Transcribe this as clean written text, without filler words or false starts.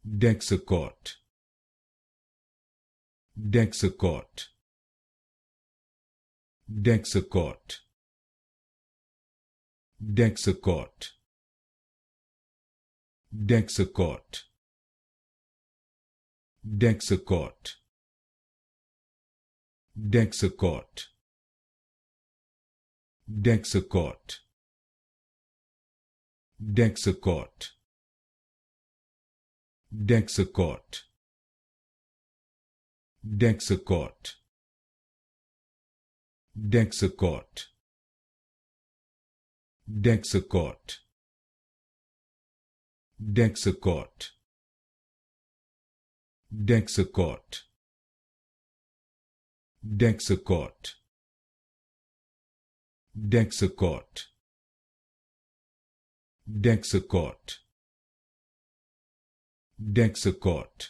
Dexacort, Dexacort, Dexacort, Dexacort, Dexacort, Dexacort, Dexacort, Dexacort, Dexacort, Dexacort, Dexacort, Dexacort, Dexacort, Dexacort, Dexacort, Dexacort, Dexacort, Dexacort, Dexacort,